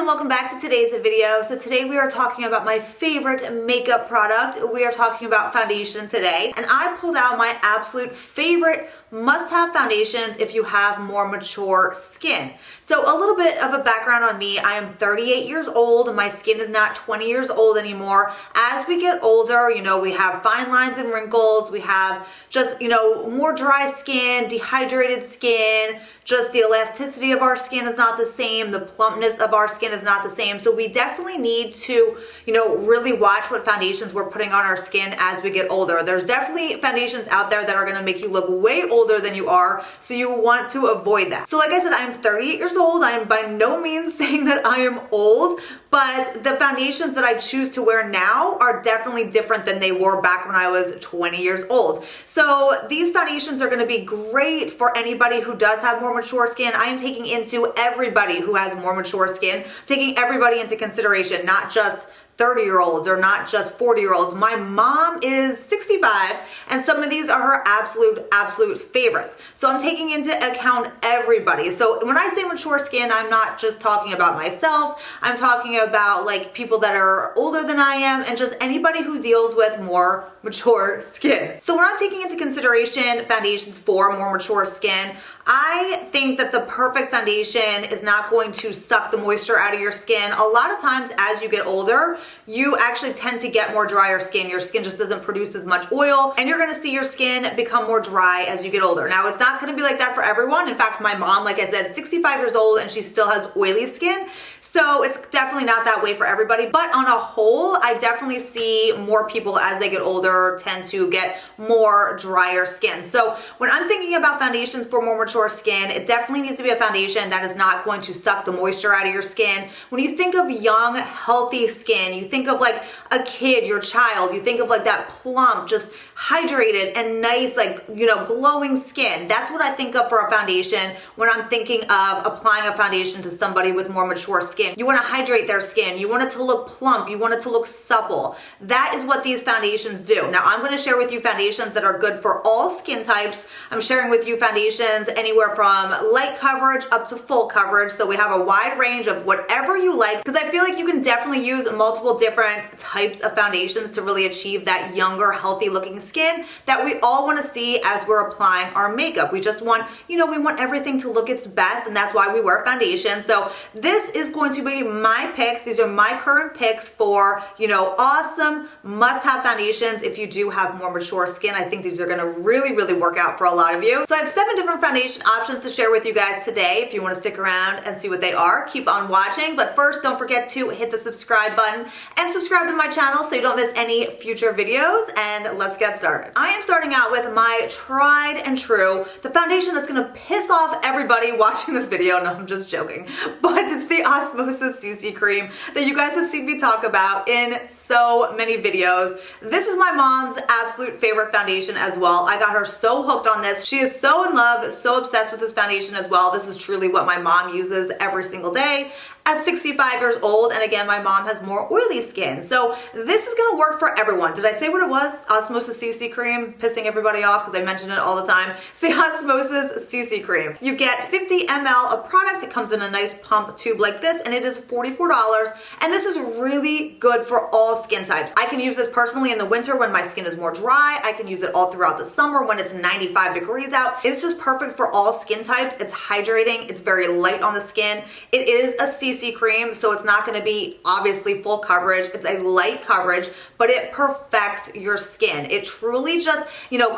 and welcome back to today's video. So today we are talking about my favorite makeup product. We are talking about foundation today, and I pulled out my absolute favorite must-have foundations if you have more mature skin. So a little bit of a background on me. I am 38 years old. My skin is not 20 years old anymore. As we get older, we have fine lines and wrinkles. We have just, more dry skin, dehydrated skin, just the elasticity of our skin is not the same. The plumpness of our skin is not the same. So we definitely need to, really watch what foundations we're putting on our skin as we get older. There's definitely foundations out there that are going to make you look way older than you are. So you want to avoid that. So like I said, I'm 38 years old. I am by no means saying that I am old, but the foundations that I choose to wear now are definitely different than they were back when I was 20 years old. So these foundations are going to be great for anybody who does have more mature skin. I am taking into everybody who has more mature skin, taking everybody into consideration, not just 30-year-olds or not just 40-year-olds. My mom is 65 and some of these are her absolute favorites. So I'm taking into account everybody. So when I say mature skin, I'm not just talking about myself. I'm talking about like people that are older than I am and just anybody who deals with more mature skin. So when I'm taking into consideration foundations for more mature skin, I think that the perfect foundation is not going to suck the moisture out of your skin. A lot of times as you get older, you actually tend to get more drier skin. Your skin just doesn't produce as much oil and you're gonna see your skin become more dry as you get older. Now, it's not gonna be like that for everyone. In fact, my mom, like I said, 65 years old and she still has oily skin. So it's definitely not that way for everybody. But on a whole, I definitely see more people as they get older tend to get more drier skin. So when I'm thinking about foundations for more mature skin, it definitely needs to be a foundation that is not going to suck the moisture out of your skin. When you think of young, healthy skin, you think of like a kid, your child, you think of like that plump, just hydrated and nice, like, glowing skin. That's what I think of for a foundation when I'm thinking of applying a foundation to somebody with more mature skin. You want to hydrate their skin. You want it to look plump. You want it to look supple. That is what these foundations do. Now, I'm going to share with you foundations that are good for all skin types. I'm sharing with you foundations anywhere from light coverage up to full coverage. So we have a wide range of whatever you like, because I feel like you can definitely use multiple different types of foundations to really achieve that younger, healthy looking skin that we all want to see as we're applying our makeup. We just want, we want everything to look its best, and that's why we wear foundation. So this is going to be my picks. These are my current picks for, awesome must-have foundations if you do have more mature skin. I think these are going to really work out for a lot of you. So I have 7 different foundation options to share with you guys today. If you want to stick around and see what they are, keep on watching. But first, don't forget to hit the subscribe button and subscribe to my channel so you don't miss any future videos. And let's get started. I am starting out with my tried and true, the foundation that's going to piss off everybody watching this video. No, I'm just joking. But it's the Osmosis CC Cream that you guys have seen me talk about in so many videos. This is my mom's absolute favorite foundation as well. I got her so hooked on this. She is so in love, so obsessed with this foundation as well. This is truly what my mom uses every single day at 65 years old. And again, my mom has more oily skin. So this is gonna work for everyone. Did I say what it was? Osmosis CC Cream, pissing everybody off because I mention it all the time. It's the Osmosis CC Cream. You get 50 ml of product. It comes in a nice pump tube like this, and it is $44. And this is really good for all skin types. I can use this personally in the winter when my skin is more dry. I can use it all throughout the summer when it's 95 degrees out. It's just perfect for all skin types. It's hydrating. It's very light on the skin. It is a CC cream, so it's not going to be obviously full coverage. It's a light coverage, but it perfects your skin. It truly just,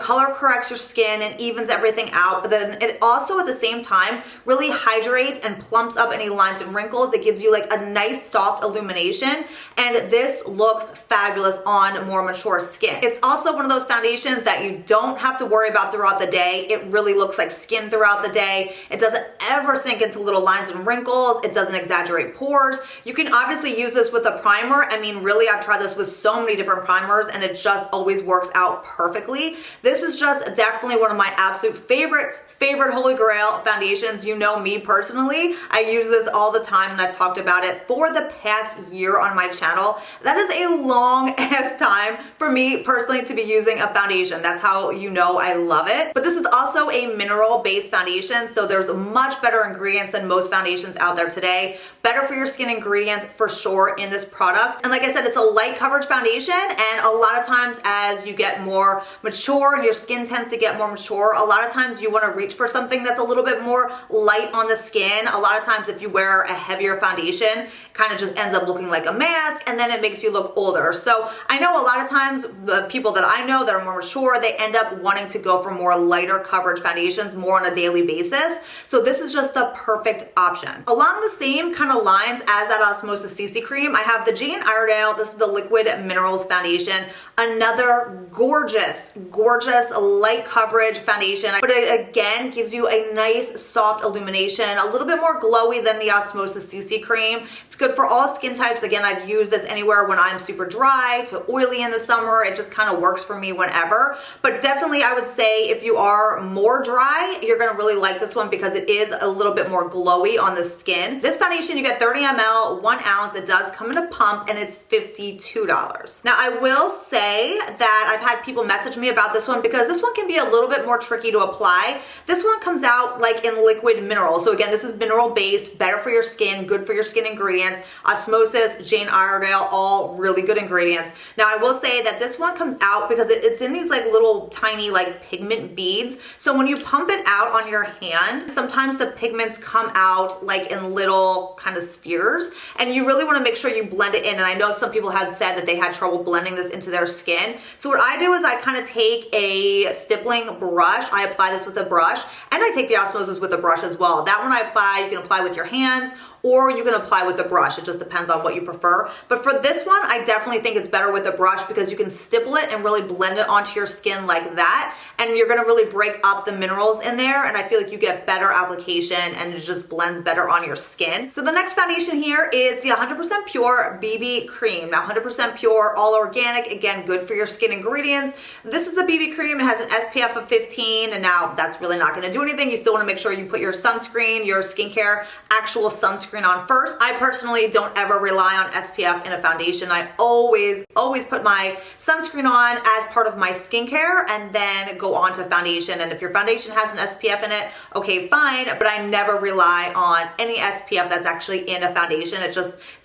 color corrects your skin and evens everything out. But then it also at the same time really hydrates and plumps up any lines and wrinkles. It gives you like a nice soft illumination, and this looks fabulous on more mature skin. It's also one of those foundations that you don't have to worry about throughout the day. It really looks like skin throughout the day. It doesn't ever sink into little lines and wrinkles. It doesn't exaggerate pores. You can obviously use this with a primer. I mean, really, I've tried this with so many different primers and it just always works out perfectly. This is just definitely one of my absolute favorite favorite holy grail foundations. You know me personally. I use this all the time and I've talked about it for the past year on my channel. That is a long ass time for me personally to be using a foundation. That's how you know I love it. But this is also a mineral-based foundation, so there's much better ingredients than most foundations out there today. Better for your skin ingredients for sure in this product. And like I said, it's a light coverage foundation, and a lot of times as you get more mature and your skin tends to get more mature, a lot of times you want to reach for something that's a little bit more light on the skin. A lot of times if you wear a heavier foundation, it kind of just ends up looking like a mask, and then it makes you look older. So I know a lot of times the people that I know that are more mature, they end up wanting to go for more lighter coverage foundations more on a daily basis. So this is just the perfect option. Along the same kind of lines as that Osmosis CC Cream, I have the Jane Iredale. This is the Liquid Minerals Foundation. Another gorgeous, gorgeous light coverage foundation, but it again gives you a nice soft illumination, a little bit more glowy than the Osmosis CC Cream. It's good for all skin types. Again, I've used this anywhere when I'm super dry to oily in the summer. It just kind of works for me whenever. But definitely I would say if you are more dry, you're gonna really like this one because it is a little bit more glowy on the skin. This foundation, you get 30 ml, 1 ounce. It does come in a pump and it's $52. Now I will say that I've had people message me about this one because this one can be a little bit more tricky to apply. This one comes out like in liquid mineral. So again, this is mineral based, better for your skin, good for your skin ingredients. Osmosis, Jane Iredale, all really good ingredients. Now I will say that this one comes out because it's in these like little tiny like pigment beads. So when you pump it out on your hand, sometimes the pigments come out like in little kind of spheres, and you really want to make sure you blend it in. And I know some people had said that they had trouble blending this into their skin. So what I do is I kind of take a stippling brush, I apply this with a brush, and I take the Osmosis with a brush as well. That one I apply, you can apply with your hands, or you can apply with a brush. It just depends on what you prefer. But for this one, I definitely think it's better with a brush because you can stipple it and really blend it onto your skin like that. And you're gonna really break up the minerals in there. And I feel like you get better application and it just blends better on your skin. So the next foundation here is the 100% Pure BB Cream. Now 100% pure, all organic, again, good for your skin ingredients. This is the BB Cream. It has an SPF of 15. And now that's really not gonna do anything. You still wanna make sure you put your sunscreen, your skincare, actual sunscreen on first. I personally don't ever rely on SPF in a foundation. I always put my sunscreen on as part of my skincare and then go on to foundation. And if your foundation has an SPF in it, okay, fine, but I never rely on any SPF that's actually in a foundation. It's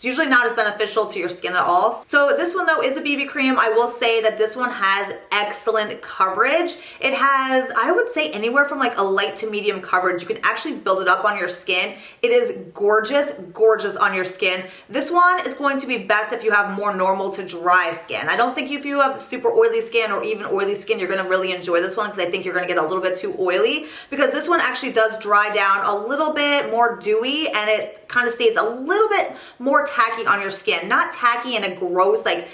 usually not as beneficial to your skin at all. So this one though is a BB cream. I will say that this one has excellent coverage. It has, I would say, anywhere from like a light to medium coverage. You can actually build it up on your skin. It is gorgeous, gorgeous on your skin. This one is going to be best if you have more normal to dry skin. I don't think if you have super oily skin or even oily skin, you're gonna really enjoy this one because I think you're gonna get a little bit too oily, because this one actually does dry down a little bit more dewy and it kind of stays a little bit more tacky on your skin. Not tacky in a gross, like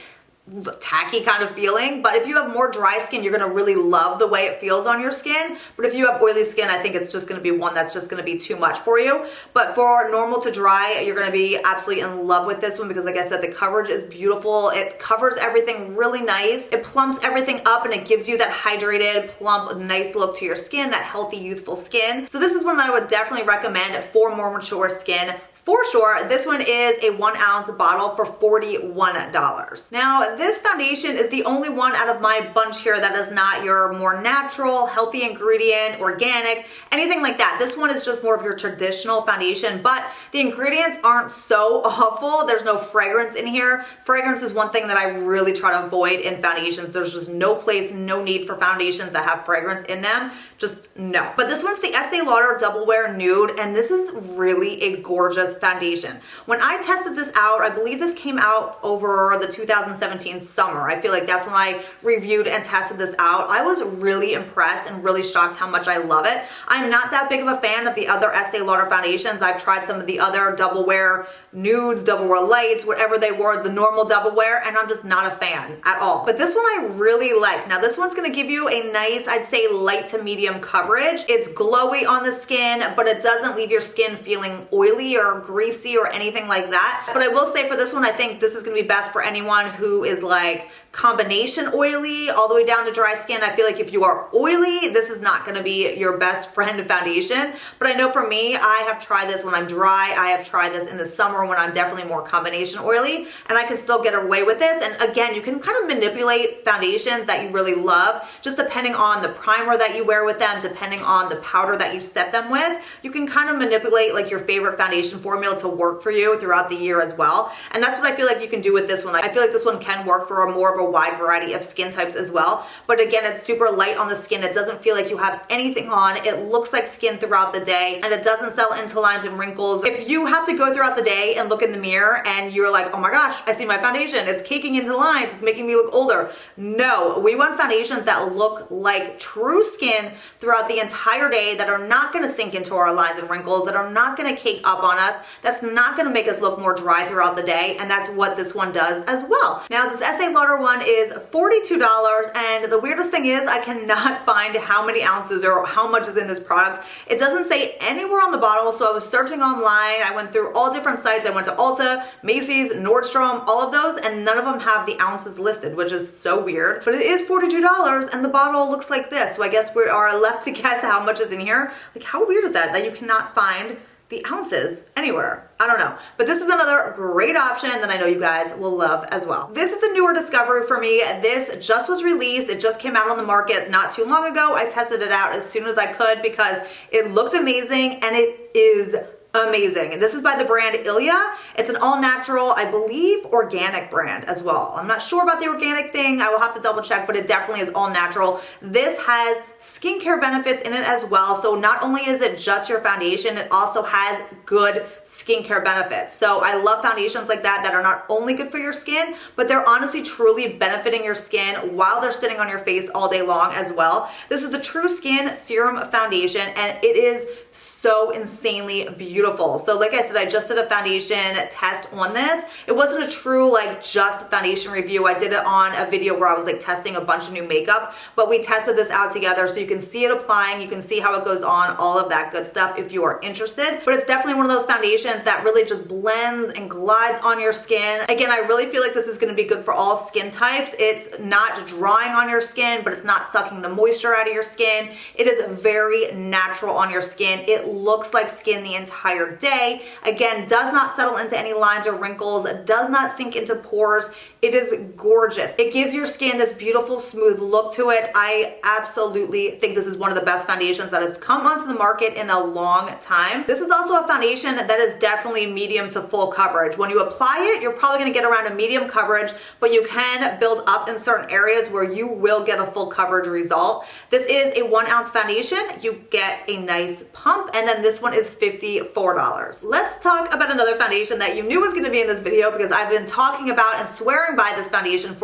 tacky kind of feeling, but if you have more dry skin, you're gonna really love the way it feels on your skin. But if you have oily skin, I think it's just gonna be one that's just gonna be too much for you. But for normal to dry, you're gonna be absolutely in love with this one because like I said, the coverage is beautiful. It covers everything really nice. It plumps everything up and it gives you that hydrated, plump, nice look to your skin, that healthy, youthful skin. So this is one that I would definitely recommend for more mature skin. For sure, this one is a 1 ounce bottle for $41. Now, this foundation is the only one out of my bunch here that is not your more natural, healthy ingredient, organic, anything like that. This one is just more of your traditional foundation, but the ingredients aren't so awful. There's no fragrance in here. Fragrance is one thing that I really try to avoid in foundations. There's just no place, no need for foundations that have fragrance in them. Just no. But this one's the Estee Lauder Double Wear Nude, and this is really a gorgeous foundation. When I tested this out, I believe this came out over the 2017 summer. I feel like that's when I reviewed and tested this out. I was really impressed and really shocked how much I love it. I'm not that big of a fan of the other Estee Lauder foundations. I've tried some of the other Double Wear Nudes, Double Wear Lights, whatever they were, the normal Double Wear, and I'm just not a fan at all. But this one I really like. Now this one's gonna give you a nice, I'd say light to medium coverage. It's glowy on the skin, but it doesn't leave your skin feeling oily or greasy or anything like that. But I will say for this one, I think this is gonna be best for anyone who is like combination oily all the way down to dry skin. I feel like if you are oily, this is not gonna be your best friend foundation. But I know for me, I have tried this when I'm dry. I have tried this in the summer when I'm definitely more combination oily, and I can still get away with this. And again, you can kind of manipulate foundations that you really love, just depending on the primer that you wear with them, depending on the powder that you set them with. You can kind of manipulate like your favorite foundation formula to work for you throughout the year as well. And that's what I feel like you can do with this one. I feel like this one can work for more of a wide variety of skin types as well. But again, it's super light on the skin. It doesn't feel like you have anything on. It looks like skin throughout the day, and it doesn't settle into lines and wrinkles. If you have to go throughout the day and look in the mirror and you're like, oh my gosh, I see my foundation, it's caking into lines, it's making me look older. No, we want foundations that look like true skin throughout the entire day, that are not gonna sink into our lines and wrinkles, that are not gonna cake up on us, that's not gonna make us look more dry throughout the day, and that's what this one does as well. Now, this Estee Lauder one is $42, and the weirdest thing is I cannot find how many ounces or how much is in this product. It doesn't say anywhere on the bottle, so I was searching online. I went through all different sites. I went to Ulta, Macy's, Nordstrom, all of those, and none of them have the ounces listed, which is so weird. But it is $42, and the bottle looks like this, so I guess we are left to guess how much is in here. Like, how weird is that you cannot find the ounces anywhere? I don't know. But this is another great option that I know you guys will love as well. This is a newer discovery for me. This just was released. It just came out on the market not too long ago. I tested it out as soon as I could because it looked amazing, and it is amazing. This is by the brand Ilia. It's an all-natural, I believe, organic brand as well. I'm not sure about the organic thing. I will have to double check, but it definitely is all-natural. This has skincare benefits in it as well. So not only is it just your foundation, it also has good skincare benefits. So I love foundations like that are not only good for your skin, but they're honestly truly benefiting your skin while they're sitting on your face all day long as well. This is the True Skin Serum Foundation, and it is so insanely beautiful. So like I said, I just did a foundation test on this. It wasn't a true like just foundation review. I did it on a video where I was like testing a bunch of new makeup, but we tested this out together so you can see it applying, you can see how it goes on, all of that good stuff if you are interested. But it's definitely one of those foundations that really just blends and glides on your skin. Again, I really feel like this is gonna be good for all skin types. It's not drying on your skin, but it's not sucking the moisture out of your skin. It is very natural on your skin. It looks like skin the entire day. Again, does not settle into any lines or wrinkles, does not sink into pores. It is gorgeous. It gives your skin this beautiful, smooth look to it. I absolutely think this is one of the best foundations that has come onto the market in a long time. This is also a foundation that is definitely medium to full coverage. When you apply it, you're probably gonna get around a medium coverage, but you can build up in certain areas where you will get a full coverage result. This is a 1 ounce foundation. You get a nice pump, and then this one is $54. Let's talk about another foundation that you knew was gonna be in this video because I've been talking about and swearing by this foundation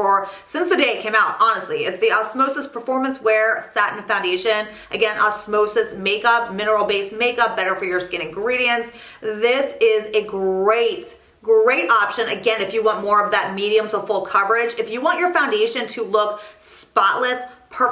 since the day it came out, honestly. It's the Osmosis Performance Wear Satin Foundation. Again, Osmosis makeup, mineral-based makeup, better for your skin ingredients. This is a great option. Again, if you want more of that medium to full coverage, if you want your foundation to look spotless,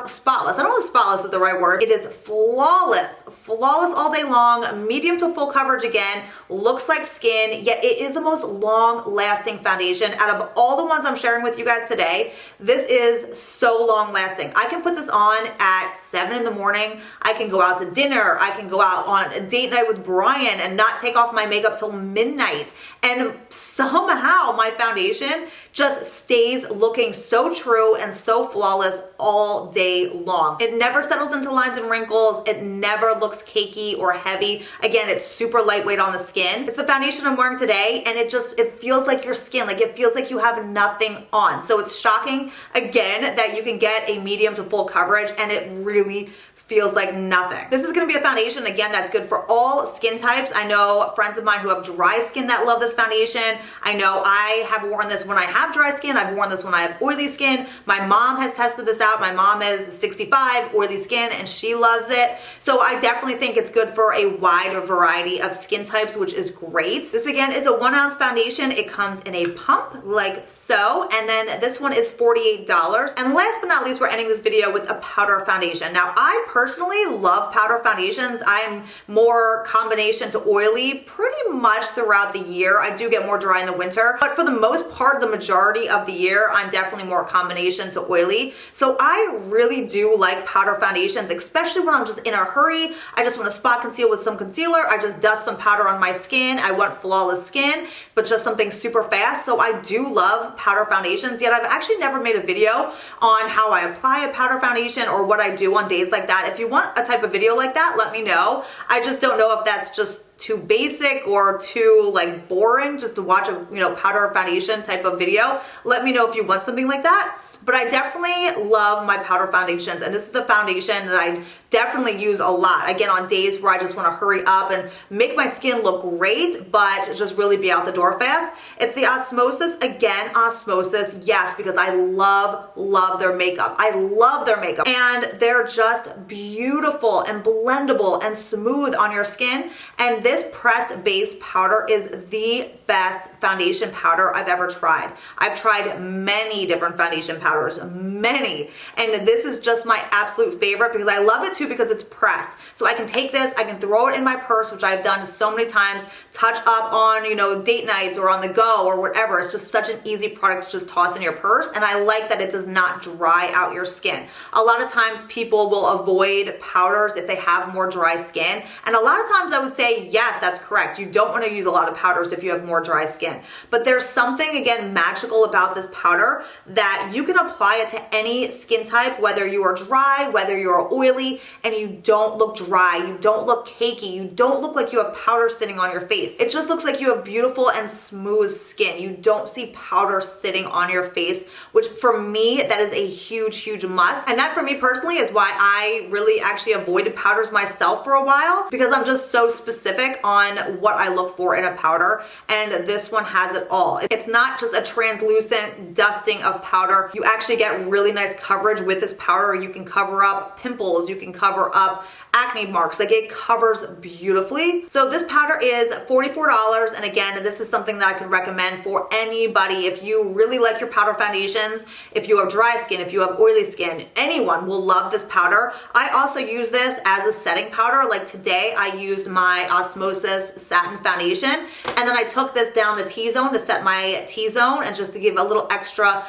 spotless. I don't know if spotless is the right word. It is flawless all day long, medium to full coverage again, looks like skin, yet it is the most long-lasting foundation. Out of all the ones I'm sharing with you guys today, this is so long-lasting. I can put this on at 7 in the morning. I can go out to dinner. I can go out on a date night with Brian and not take off my makeup till midnight. And somehow my foundation just stays looking so true and so flawless all day long. It never settles into lines and wrinkles. It never looks cakey or heavy. Again, it's super lightweight on the skin. It's the foundation I'm wearing today, and it feels like your skin, like it feels like you have nothing on. So it's shocking, again, that you can get a medium to full coverage, and it really feels like nothing. This is gonna be a foundation, again, that's good for all skin types. I know friends of mine who have dry skin that love this foundation. I know I have worn this when I have dry skin. I've worn this when I have oily skin. My mom has tested this out. My mom is 65, oily skin, and she loves it. So I definitely think it's good for a wide variety of skin types, which is great. This, again, is a 1 ounce foundation. It comes in a pump like so, and then this one is $48. And last but not least, we're ending this video with a powder foundation. Now, I personally love powder foundations. I'm more combination to oily pretty much throughout the year. I do get more dry in the winter, but for the most part, the majority of the year, I'm definitely more combination to oily. So I really do like powder foundations, especially when I'm just in a hurry. I just want to spot conceal with some concealer. I just dust some powder on my skin. I want flawless skin, but just something super fast. So I do love powder foundations, yet I've actually never made a video on how I apply a powder foundation or what I do on days like that. If you want a type of video like that, let me know. I just don't know if that's just too basic or too like boring just to watch a powder foundation type of video. Let me know if you want something like that. But I definitely love my powder foundations, and this is the foundation that I definitely use a lot. Again, on days where I just want to hurry up and make my skin look great, but just really be out the door fast. It's the Osmosis. Again, Osmosis, yes, because I love their makeup. I love their makeup, and they're just beautiful and blendable and smooth on your skin. And this pressed base powder is the best foundation powder I've ever tried. I've tried many different foundation powders, many, and this is just my absolute favorite because I love it too because it's pressed. So I can take this, I can throw it in my purse, which I've done so many times, touch up on, date nights or on the go or whatever. It's just such an easy product to just toss in your purse, and I like that it does not dry out your skin. A lot of times people will avoid powders if they have more dry skin, and a lot of times I would say, yes, that's correct. You don't want to use a lot of powders if you have more dry skin. But there's something, again, magical about this powder that you can apply it to any skin type, whether you are dry, whether you're oily, and you don't look dry, you don't look cakey, you don't look like you have powder sitting on your face. It just looks like you have beautiful and smooth skin. You don't see powder sitting on your face, which for me, that is a huge must. And that for me personally is why I really actually avoided powders myself for a while, because I'm just so specific on what I look for in a powder, and this one has it all. It's not just a translucent dusting of powder. You actually get really nice coverage with this powder. You can cover up pimples, you can cover up acne marks, like it covers beautifully. So this powder is $44, and again, this is something that I could recommend for anybody. If you really like your powder foundations, if you have dry skin, if you have oily skin, anyone will love this powder. I also use this as a setting powder. Like today, I used my Osmosis Satin Foundation, and then I took this down the T-zone to set my T-zone and just to give a little extra,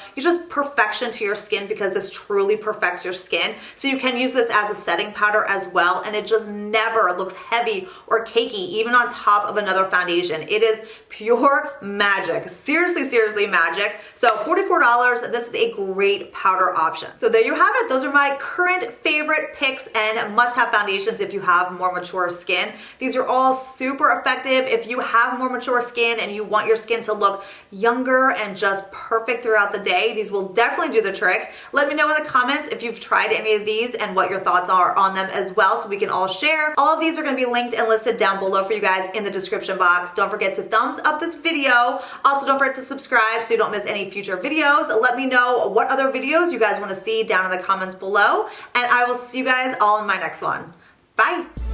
perfection to your skin, because this truly perfects your skin. So you can use this as a setting powder as well, and it just never looks heavy or cakey, even on top of another foundation. It is pure magic. Seriously magic. So $44, this is a great powder option. So there you have it. Those are my current favorite picks and must-have foundations if you have more mature skin. These are all super effective if you have more mature skin and you want your skin to look younger and just perfect throughout the day. These will definitely do the trick. Let me know in the comments if you've tried any of these and what your thoughts are on them as well, so we can all share. All of these are going to be linked and listed down below for you guys in the description box. Don't forget to thumbs up this video. Also, don't forget to subscribe so you don't miss any future videos. Let me know what other videos you guys want to see down in the comments below, and I will see you guys all in my next one. Bye.